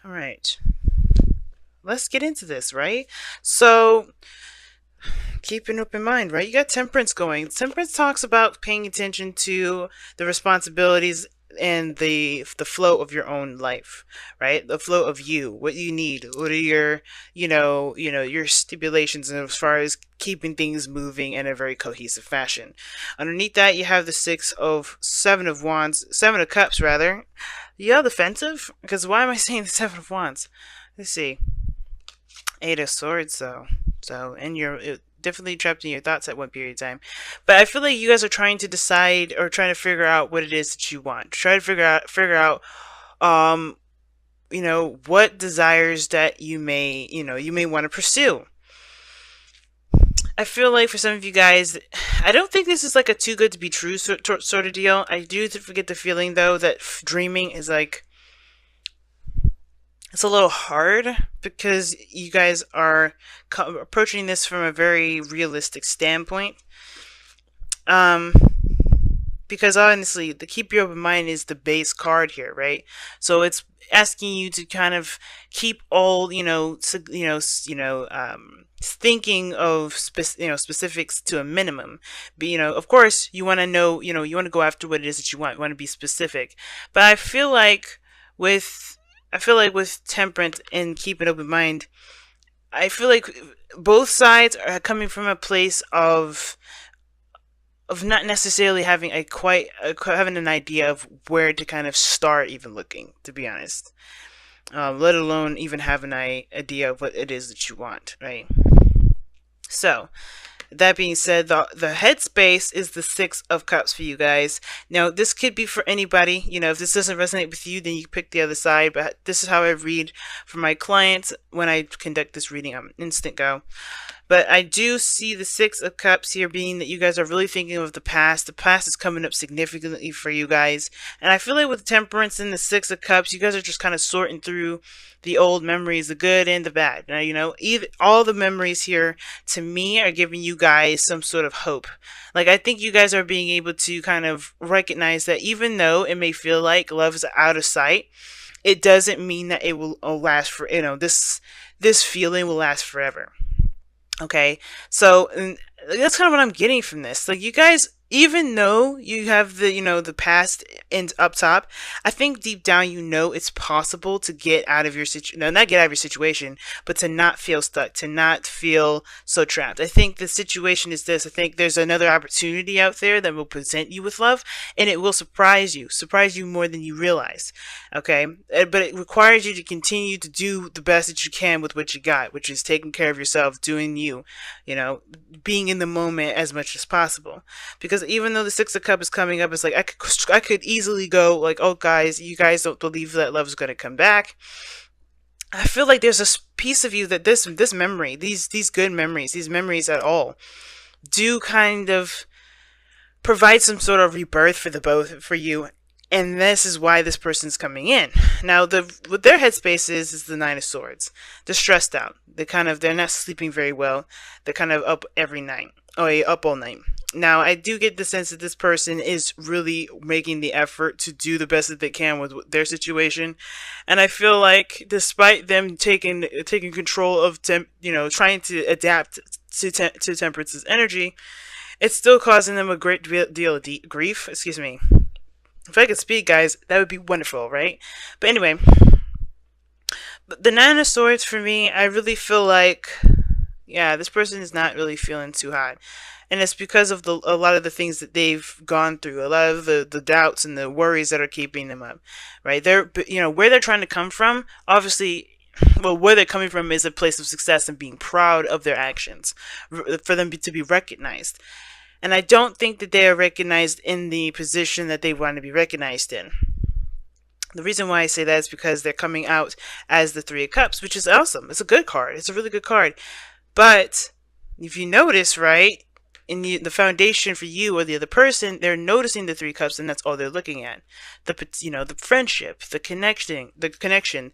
All right. Let's get into this, right? So, keep an open mind, right? You got temperance going. Temperance talks about paying attention to the responsibilities and the flow of your own life, right? The flow of you, what you need, what are your, your stipulations as far as keeping things moving in a very cohesive fashion. Underneath that, you have the seven of wands, seven of cups rather. Yeah, defensive? Because why am I saying the seven of wands? Let's see. Eight of Swords, though. So, and you're definitely trapped in your thoughts at one period of time. But I feel like you guys are trying to decide or trying to figure out what it is that you want. Try to figure out, um, what desires that you may want to pursue. I feel like for some of you guys, I don't think this is like a too good to be true sort of deal. I do get the feeling though that dreaming is like it's a little hard because you guys are approaching this from a very realistic standpoint. Um, because honestly, the keep your open mind is the base card here, right? So it's asking you to kind of keep all thinking of specifics to a minimum. But of course, you want to know, you want to go after what it is that you want. You want to be specific. But with I feel like with temperance and keep an open mind, I feel like both sides are coming from a place of not necessarily having having an idea of where to kind of start even looking, to be honest. Let alone even have an idea of what it is that you want, right? So, that being said, the headspace is the Six of Cups for you guys. Now, this could be for anybody. If this doesn't resonate with you, then you pick the other side. But this is how I read for my clients when I conduct this reading. I'm instant go. But I do see the Six of Cups here being that you guys are really thinking of the past. The past is coming up significantly for you guys. And I feel like with Temperance and the Six of Cups, you guys are just kind of sorting through the old memories, the good and the bad. Now, even all the memories here to me are giving you guys some sort of hope. Like, I think you guys are being able to kind of recognize that even though it may feel like love is out of sight, it doesn't mean that it will last for, this feeling will last forever. Okay, so that's kind of what I'm getting from this. Like, you guys, even though you have the past and up top, I think deep down it's possible to get out of your situation. No, not get out of your situation, but to not feel stuck, to not feel so trapped. I think the situation is this. I think there's another opportunity out there that will present you with love, and it will surprise you more than you realize. Okay, but it requires you to continue to do the best that you can with what you got, which is taking care of yourself, doing being in the moment as much as possible. Because even though the Six of Cups is coming up, it's like I could easily go like, oh guys, you guys don't believe that love is going to come back. I feel like there's a piece of you that this memory, these good memories, these memories at all, do kind of provide some sort of rebirth for the both for you. And this is why this person's coming in. Now, what their headspace is the Nine of Swords. They're stressed out. They're not sleeping very well. They're kind of up every night. Oh, yeah, up all night. Now, I do get the sense that this person is really making the effort to do the best that they can with their situation, and I feel like despite them taking control of trying to adapt to Temperance's energy, it's still causing them a great deal of grief. Excuse me. If I could speak, guys, that would be wonderful, right? But anyway, the Nine of Swords for me, I really feel like, yeah, this person is not really feeling too hot. And it's because of a lot of the things that they've gone through, a lot of the doubts and the worries that are keeping them up, right? Where they're trying to come from, obviously, well, where they're coming from is a place of success and being proud of their actions, for them to be recognized. And I don't think that they are recognized in the position that they want to be recognized in. The reason why I say that is because they're coming out as the Three of Cups, which is awesome. It's a good card. It's a really good card. But if you notice, right, in the foundation for you or the other person, they're noticing the Three Cups, and that's all they're looking at. The friendship, the connection,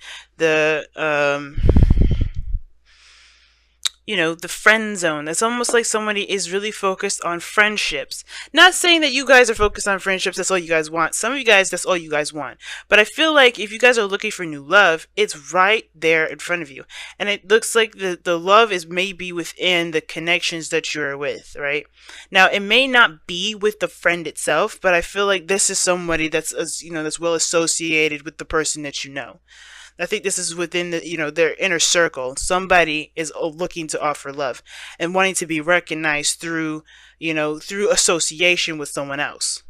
the friend zone. It's almost like somebody is really focused on friendships. Not saying that you guys are focused on friendships, that's all you guys want. Some of you guys, that's all you guys want. But I feel like if you guys are looking for new love, it's right there in front of you. And it looks like the love is maybe within the connections that you're with, right? Now, it may not be with the friend itself, but I feel like this is somebody that's, that's well associated with the person that you know. I think this is within their inner circle. Somebody is looking to offer love and wanting to be recognized through, through association with someone else.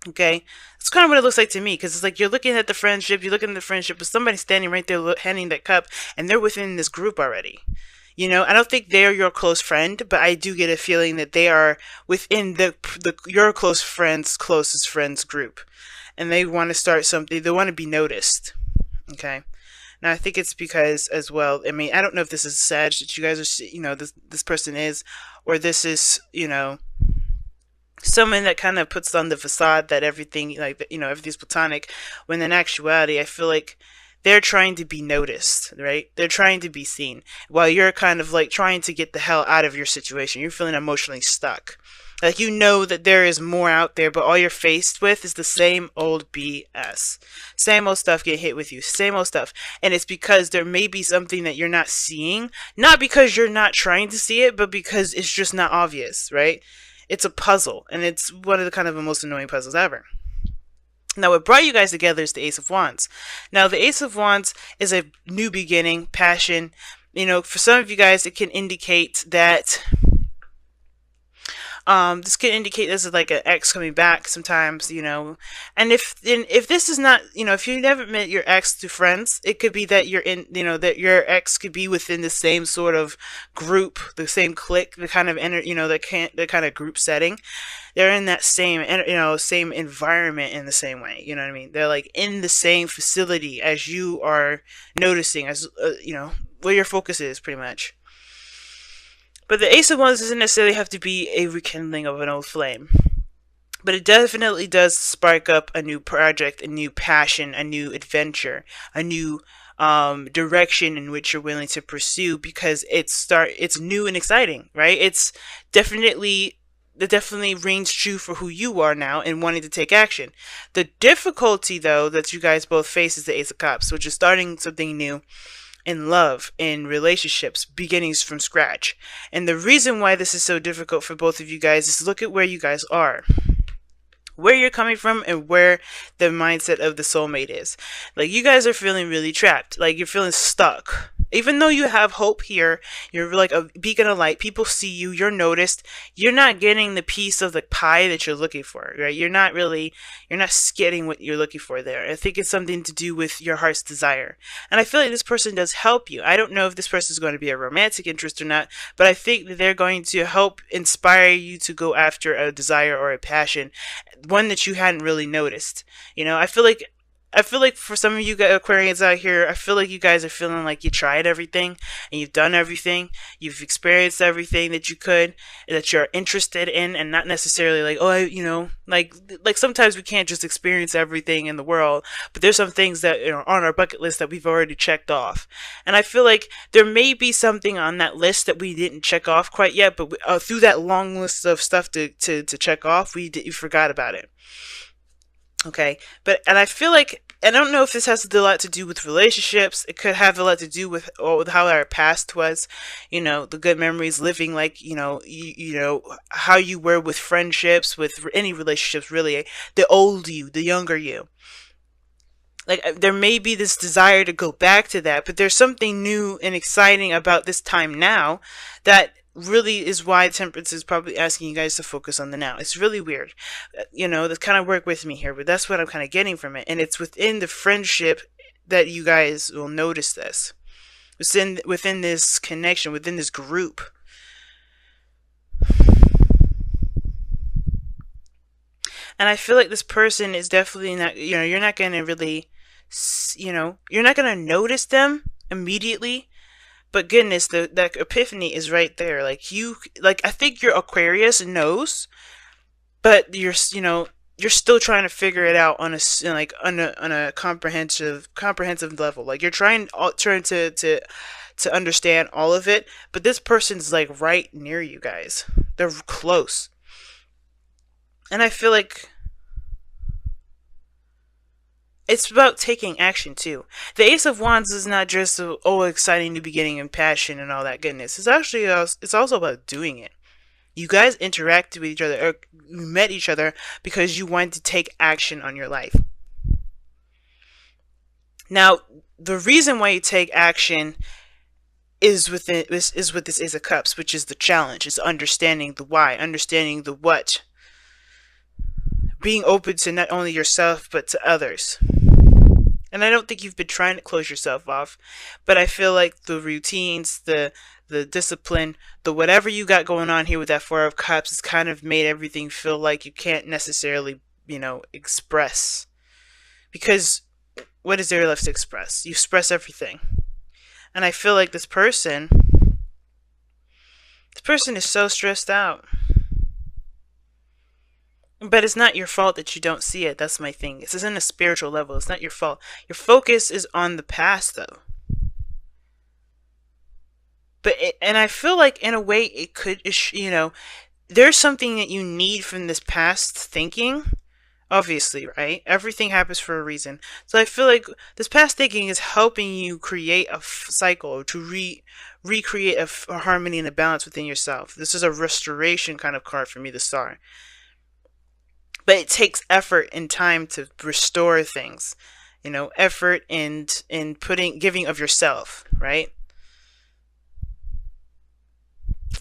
Okay, that's kind of what it looks like to me, because it's like you're looking at the friendship, but somebody's standing right there handing that cup, and they're within this group already. I don't think they're your close friend, but I do get a feeling that they are within your closest friends group, and they want to start something. They want to be noticed. Okay. Now I think it's because as well. I mean, I don't know if this is Sag that you guys are, this person is, or this is, someone that kind of puts on the facade that everything, like, everything's platonic, when in actuality, I feel like they're trying to be noticed, right? They're trying to be seen, while you're kind of like trying to get the hell out of your situation. You're feeling emotionally stuck. Like, that there is more out there, but all you're faced with is the same old BS. Same old stuff get hit with you. Same old stuff. And it's because there may be something that you're not seeing. Not because you're not trying to see it, but because it's just not obvious, right? It's a puzzle. And it's one of the kind of the most annoying puzzles ever. Now, what brought you guys together is the Ace of Wands. Now, the Ace of Wands is a new beginning, passion. For some of you guys, it can indicate that this could indicate this is like an ex coming back sometimes, and if this is not, if you never met your ex to friends, it could be that that your ex could be within the same sort of group, the same clique, the kind of the kind of group setting. They're in that same, same environment in the same way. You know what I mean? They're like in the same facility as you are noticing, as where your focus is, pretty much. But the Ace of Wands doesn't necessarily have to be a rekindling of an old flame. But it definitely does spark up a new project, a new passion, a new adventure, a new direction in which you're willing to pursue, because it's new and exciting, right? It definitely rings true for who you are now and wanting to take action. The difficulty, though, that you guys both face is the Ace of Cups, which is starting something new in love, in relationships, beginnings from scratch. And the reason why this is so difficult for both of you guys is look at where you guys are, where you're coming from, and where the mindset of the soulmate is. Like, you guys are feeling really trapped. Like, you're feeling stuck. Even though you have hope here, you're like a beacon of light. People see you, you're noticed. You're not getting the piece of the pie that you're looking for, right? You're not getting what you're looking for there. I think it's something to do with your heart's desire. And I feel like this person does help you. I don't know if this person is going to be a romantic interest or not, but I think that they're going to help inspire you to go after a desire or a passion, one that you hadn't really noticed. I feel like for some of you Aquarians out here, I feel like you guys are feeling like you tried everything and you've done everything. You've experienced everything that you could, that you're interested in, and not necessarily like, like sometimes we can't just experience everything in the world, but there's some things that are on our bucket list that we've already checked off. And I feel like there may be something on that list that we didn't check off quite yet, but through that long list of stuff to check off, we forgot about it. Okay, and I feel like, I don't know if this has a lot to do with relationships. It could have a lot to do with how our past was, the good memories, living like, how you were with friendships, with any relationships, really, the old you, the younger you. Like, there may be this desire to go back to that, but there's something new and exciting about this time now that really is why Temperance is probably asking you guys to focus on the now. It's really weird. That kind of work with me here, but that's what I'm kind of getting from it. And it's within the friendship that you guys will notice this. Within this connection, within this group. And I feel like this person is definitely not, you're not going to really, you're not going to notice them immediately. But goodness, that epiphany is right there. Like, I think your Aquarius knows, but you're still trying to figure it out on a comprehensive level. Like, you're trying to to understand all of it, but this person's like right near you guys. They're close. And I feel like it's about taking action too. The Ace of Wands is not just exciting new beginning and passion and all that goodness. It's actually it's also about doing it. You guys interacted with each other, or you met each other because you wanted to take action on your life. Now, the reason why you take action is with this Ace of Cups, which is the challenge. It's understanding the why, understanding the what, being open to not only yourself but to others. And I don't think you've been trying to close yourself off, but I feel like the routines, the discipline, the whatever you got going on here with that Four of Cups has kind of made everything feel like you can't necessarily, express. Because what is there left to express? You express everything. And I feel like this person is so stressed out. But it's not your fault that you don't see it. That's my thing. This is in a spiritual level. It's not your fault. Your focus is on the past, though. And I feel like in a way it could, there's something that you need from this past thinking. Obviously, right? Everything happens for a reason. So I feel like this past thinking is helping you create a cycle to recreate a harmony and a balance within yourself. This is a restoration kind of card for me, the Star. But it takes effort and time to restore things. Effort and giving of yourself, right?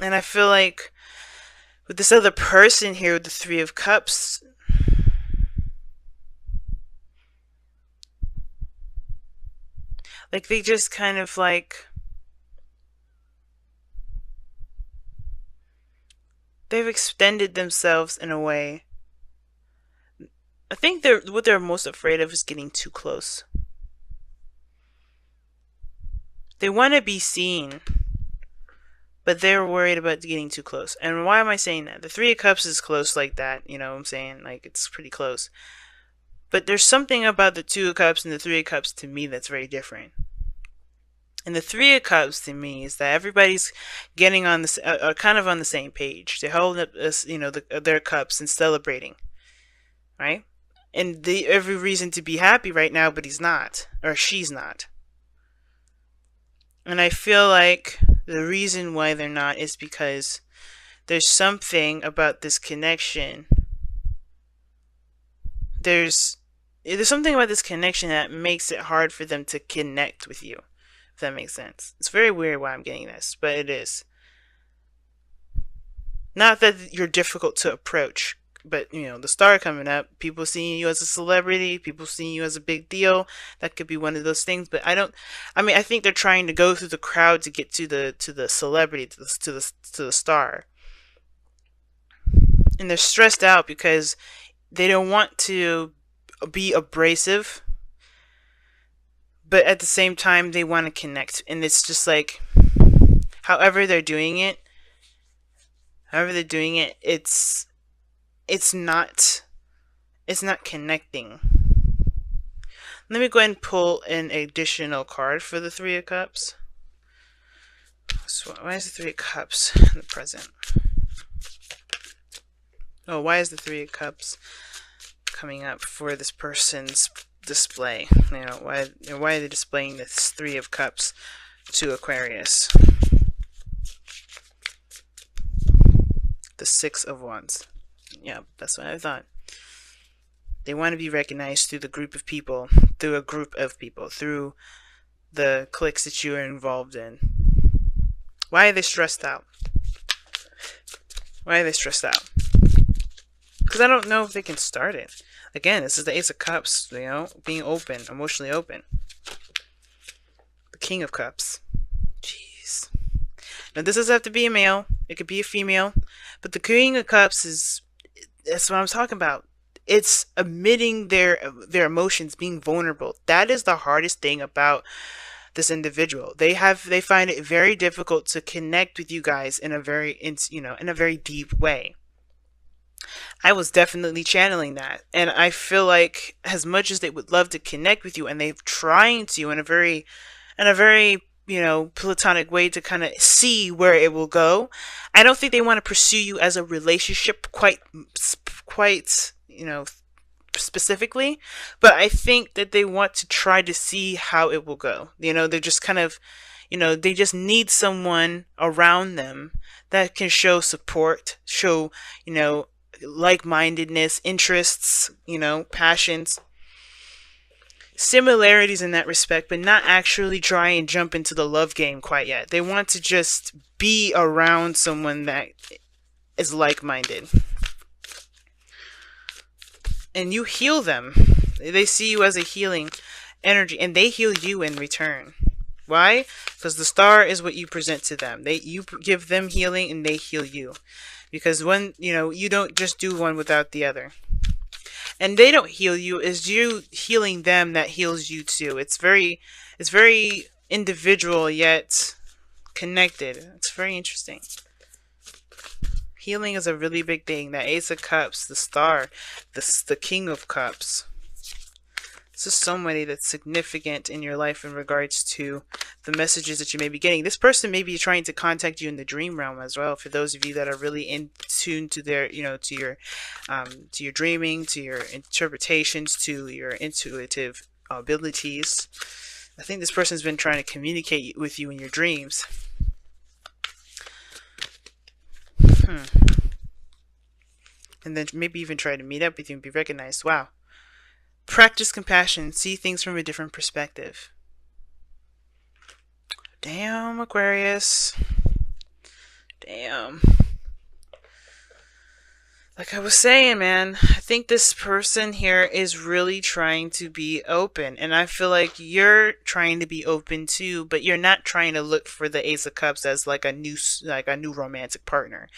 And I feel like with this other person here with the Three of Cups, like they just kind of like they've extended themselves in a way. I think what they're most afraid of is getting too close. They want to be seen, but they're worried about getting too close. And why am I saying that? The Three of Cups is close like that, you know what I'm saying? Like, it's pretty close. But there's something about the Two of Cups and the Three of Cups to me that's very different. And the Three of Cups to me is that everybody's getting on this, kind of on the same page. They're holding up this, their cups and celebrating, right? And every reason to be happy right now, but he's not, or she's not. And I feel like the reason why they're not is because there's something about this connection. There's something about this connection that makes it hard for them to connect with you. If that makes sense. It's very weird why I'm getting this, but it is. Not that you're difficult to approach, but the Star coming up, people seeing you as a celebrity, people seeing you as a big deal, that could be one of those things. But I think they're trying to go through the crowd to get to the celebrity, to the Star. And they're stressed out because they don't want to be abrasive, but at the same time they want to connect. And it's just like, however they're doing it, it's not connecting. Let me go ahead and pull an additional card for the Three of Cups. So why is the Three of Cups in the present? Oh, why is the Three of Cups coming up for this person's display? Why are they displaying this Three of Cups to Aquarius? The Six of Wands. Yeah, that's what I thought. They want to be recognized through a group of people, through the cliques that you are involved in. Why are they stressed out? Because I don't know if they can start it. Again, this is the Ace of Cups, being open, emotionally open. The King of Cups. Jeez. Now, this doesn't have to be a male. It could be a female. But the King of Cups that's what I'm talking about. It's admitting their emotions, being vulnerable. That is the hardest thing about this individual. They find it very difficult to connect with you guys in a very deep way. I was definitely channeling that, and I feel like as much as they would love to connect with you, and they're trying to in a very platonic way to kind of see where it will go. I don't think they want to pursue you as a relationship quite, specifically, but I think that they want to try to see how it will go. They're just kind of, they just need someone around them that can show support, show, like-mindedness, interests, passions, similarities in that respect, but not actually try and jump into the love game quite yet. They want to just be around someone that is like-minded. And you heal them. They see you as a healing energy, and they heal you in return. Why? Because the star is what you present to them. You give them healing, and they heal you. Because when you don't just do one without the other. And they don't heal you, it's you healing them that heals you too. It's very individual yet connected. It's very interesting. Healing is a really big thing. That Ace of Cups, the star, the King of Cups. This is somebody that's significant in your life in regards to the messages that you may be getting. This person may be trying to contact you in the dream realm as well. For those of you that are really in tune to their, to your dreaming, to your interpretations, to your intuitive abilities. I think this person's been trying to communicate with you in your dreams. And then maybe even try to meet up with you and be recognized. Wow. Practice compassion. See things from a different perspective. Damn, Aquarius. Damn. Like I was saying, man, I think this person here is really trying to be open. And I feel like you're trying to be open too, but you're not trying to look for the Ace of Cups as like a new romantic partner.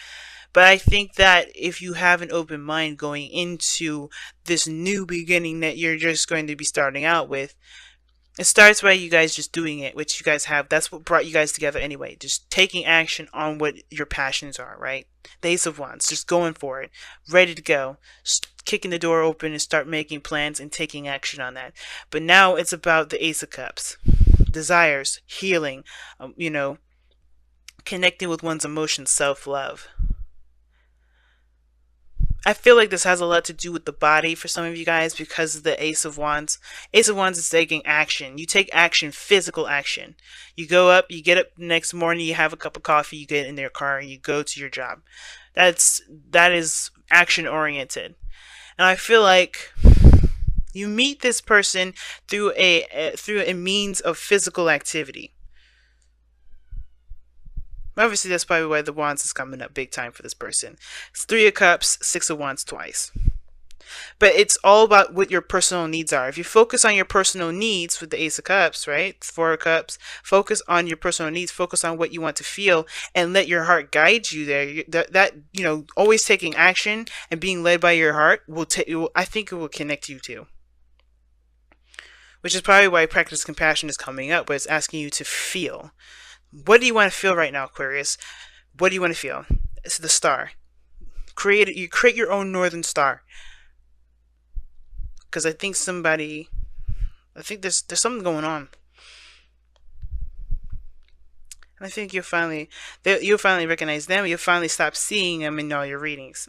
But I think that if you have an open mind going into this new beginning that you're just going to be starting out with, it starts by you guys just doing it, which you guys have. That's what brought you guys together anyway. Just taking action on what your passions are, right? The Ace of Wands, just going for it, ready to go, kicking the door open and start making plans and taking action on that. But now it's about the Ace of Cups. Desires, healing, connecting with one's emotions, self-love. I feel like this has a lot to do with the body for some of you guys because of the Ace of Wands. Ace of Wands is taking action. You take action, physical action. You go up, you get up the next morning, you have a cup of coffee, you get in your car, and you go to your job. That is action oriented. And I feel like you meet this person through a means of physical activity. Obviously, that's probably why the Wands is coming up big time for this person. It's 3 of Cups, 6 of Wands twice. But it's all about what your personal needs are. If you focus on your personal needs with the Ace of Cups, right? 4 of Cups, focus on your personal needs, focus on what you want to feel, and let your heart guide you there. Always taking action and being led by your heart I think it will connect you to. Which is probably why practice compassion is coming up, but it's asking you to feel. What do you want to feel right now, Aquarius? What do you want to feel? It's the star. You create your own northern star. Because I think there's something going on. And I think you'll finally recognize them. You'll finally stop seeing them in all your readings.